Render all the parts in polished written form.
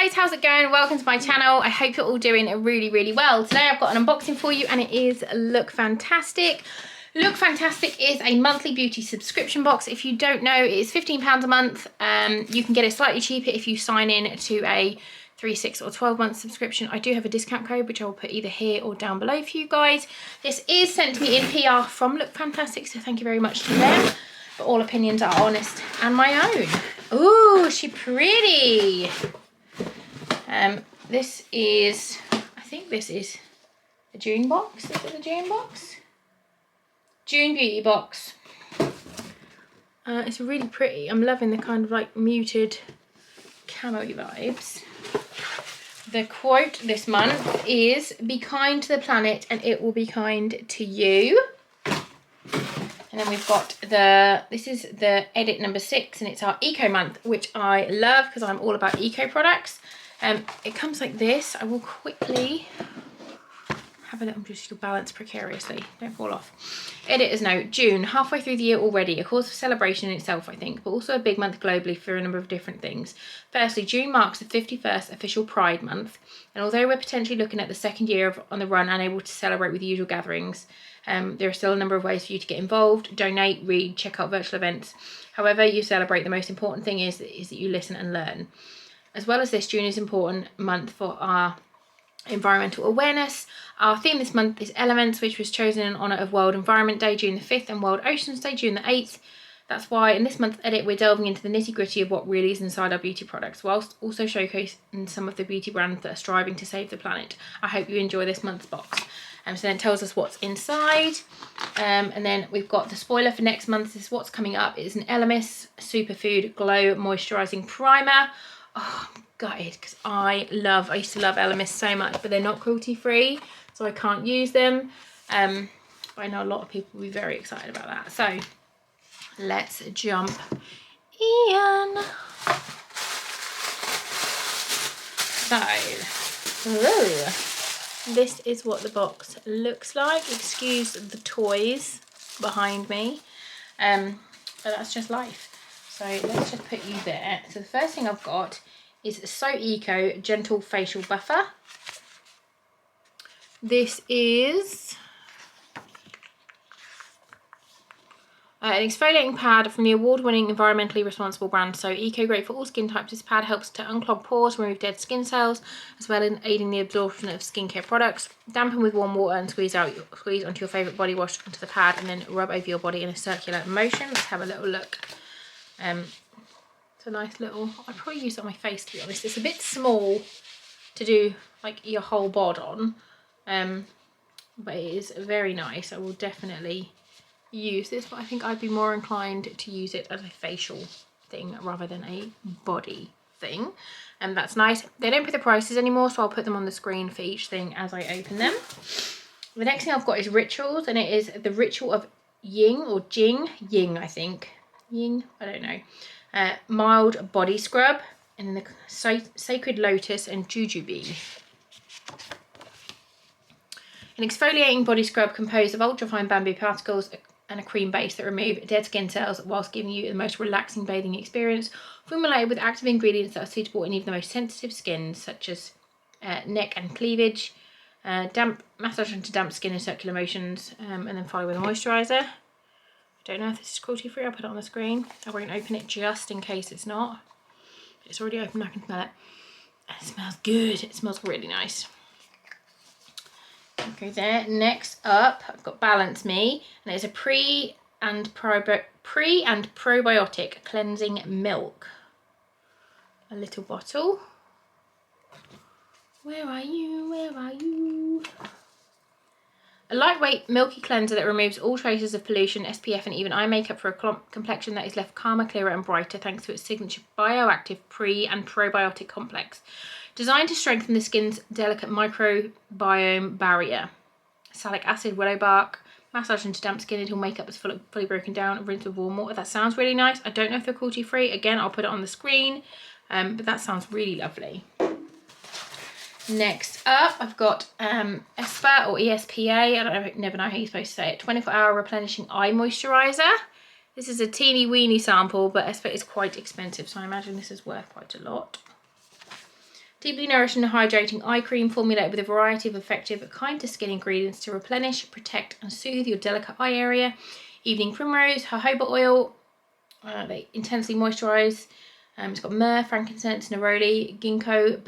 guys, how's it going? Welcome to my channel. I hope you're all doing really well. Today I've got an unboxing for you and it is Lookfantastic. Lookfantastic is a monthly beauty subscription box. If you don't know, it is £15 a month. You can get it slightly cheaper if you sign in to a 3, 6 or 12 month subscription. I do have a discount code which I will put either here or down below for you guys. This is sent to me in PR from Lookfantastic, so thank you very much to them. But all opinions are honest and my own. Ooh, she's pretty. This is, I think this is a June box. Is it the June box? June beauty box. It's really pretty. I'm loving the kind of like muted camo vibes. The quote this month is, "Be kind to the planet and it will be kind to you." And then we've got this is the edit number 6 and it's our eco month, which I love because I'm all about eco products. It comes like this. I will quickly have a little, just to balance precariously, don't fall off. Editor's note, June, halfway through the year already, a cause for celebration in itself, I think, but also a big month globally for a number of different things. Firstly, June marks the 51st official Pride month, and although we're potentially looking at the second year on the run unable to celebrate with usual gatherings, there are still a number of ways for you to get involved, donate, read, check out virtual events. However you celebrate, the most important thing is that you listen and learn. As well as this, June is an important month for our environmental awareness. Our theme this month is Elements, which was chosen in honour of World Environment Day, June the 5th, and World Oceans Day, June the 8th. That's why in this month's edit, we're delving into the nitty-gritty of what really is inside our beauty products, whilst also showcasing some of the beauty brands that are striving to save the planet. I hope you enjoy this month's box. So then it tells us what's inside. And then we've got the spoiler for next month. This is what's coming up. It's an Elemis Superfood Glow Moisturising Primer. Oh, I'm gutted because I used to love Elemis so much, but they're not cruelty free, so I can't use them. But I know a lot of people will be very excited about that. So let's jump in. So, this is what the box looks like. Excuse the toys behind me, but that's just life. So let's just put you there. So the first thing I've got is So Eco Gentle Facial Buffer. This is an exfoliating pad from the award-winning environmentally responsible brand So Eco. Great for all skin types. This pad helps to unclog pores, remove dead skin cells, as well as aiding the absorption of skincare products. Dampen with warm water and squeeze onto your favourite body wash onto the pad, and then rub over your body in a circular motion. Let's have a little look. It's a nice little, I'd probably use it on my face, to be honest. It's a bit small to do like your whole bod on, but it is very nice. I will definitely use this, but I think I'd be more inclined to use it as a facial thing rather than a body thing, and that's nice. They don't put the prices anymore, so I'll put them on the screen for each thing as I open them. The next thing I've got is Rituals, and it is the Ritual of Ying, or Jing, Ying I think. Ying, I don't know. Mild body scrub, and then the Sacred Lotus and Jujube. An exfoliating body scrub composed of ultrafine bamboo particles and a cream base that remove dead skin cells whilst giving you the most relaxing bathing experience. Formulated with active ingredients that are suitable in even the most sensitive skins, such as neck and cleavage. Damp massage into damp skin in circular motions, and then follow with a moisturizer. I don't know if this is cruelty free. I'll put it on the screen. I won't open it just in case it's not. It's already open. I can smell it. And it smells good. It smells really nice. Okay, there. Next up, I've got Balance Me, and it's a pre and probiotic cleansing milk. A little bottle. Where are you? Where are you? A lightweight, milky cleanser that removes all traces of pollution, SPF, and even eye makeup for a complexion that is left calmer, clearer, and brighter thanks to its signature bioactive pre and probiotic complex. Designed to strengthen the skin's delicate microbiome barrier. Salicylic acid, willow bark, massage into damp skin until makeup is fully broken down, rinse with warm water. That sounds really nice. I don't know if they're cruelty free. Again, I'll put it on the screen, but that sounds really lovely. Next up, I've got ESPA or ESPA. I never know how you're supposed to say it. 24-hour replenishing eye moisturizer. This is a teeny weeny sample, but ESPA is quite expensive, so I imagine this is worth quite a lot. Deeply nourishing and hydrating eye cream formulated with a variety of effective, kind-to-skin ingredients to replenish, protect and soothe your delicate eye area. Evening primrose, jojoba oil. They intensely moisturise. It's got myrrh, frankincense, neroli, ginkgo,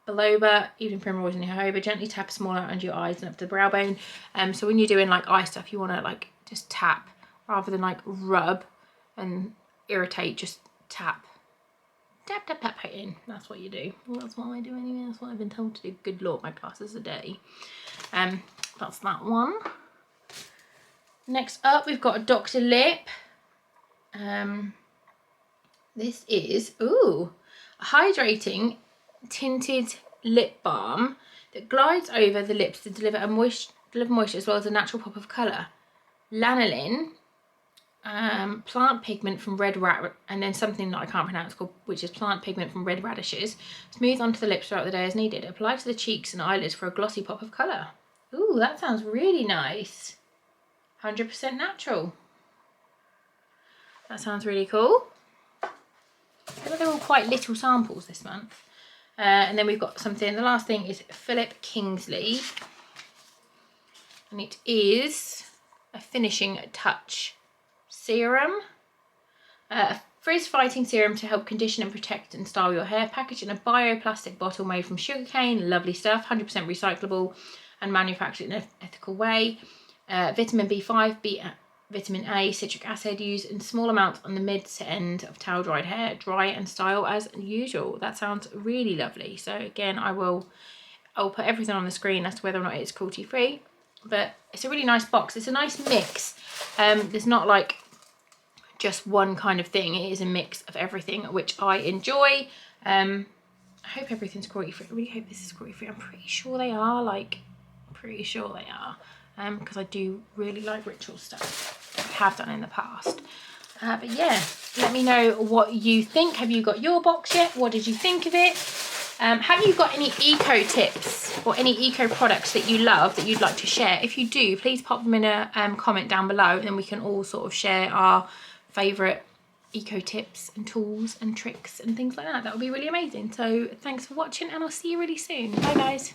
biloba, evening primrose and jojoba. Gently tap smaller under your eyes and up to the brow bone. So when you're doing like eye stuff, you want to like just tap rather than like rub and irritate. Just tap. Tap, tap, tap, it in. That's what you do. Well, that's what I do anyway. That's what I've been told to do. Good Lord, my glasses a day. That's that one. Next up, we've got a Dr. Lip. This is, a hydrating tinted lip balm that glides over the lips to deliver moisture as well as a natural pop of colour. Lanolin. Plant pigment from red and then something that I can't pronounce called, which is plant pigment from red radishes. Smooth onto the lips throughout the day as needed. Apply to the cheeks and eyelids for a glossy pop of colour. Ooh, that sounds really nice. 100% natural. That sounds really cool. I think they're all quite little samples this month. And then we've got something, the last thing is Philip Kingsley. And it is a finishing touch serum, a frizz-fighting serum to help condition and protect and style your hair, packaged in a bioplastic bottle made from sugarcane. Lovely stuff, 100% recyclable and manufactured in an ethical way. Vitamin B5, vitamin A, citric acid used in small amounts on the mid to end of towel dried hair. Dry and style as usual. That sounds really lovely. So again, I'll put everything on the screen as to whether or not it's cruelty free. But it's a really nice box. It's a nice mix. There's not like just one kind of thing. It is a mix of everything, which I enjoy. I hope everything's cruelty free. I really hope this is cruelty free. I'm pretty sure they are. Because I do really like ritual stuff. I have done in the past. But yeah, let me know what you think. Have you got your box yet? What did you think of it? Have you got any eco tips or any eco products that you love that you'd like to share? If you do, please pop them in a comment down below, and then we can all sort of share our favourite eco tips and tools and tricks and things like that. That would be really amazing. So thanks for watching, and I'll see you really soon. Bye guys.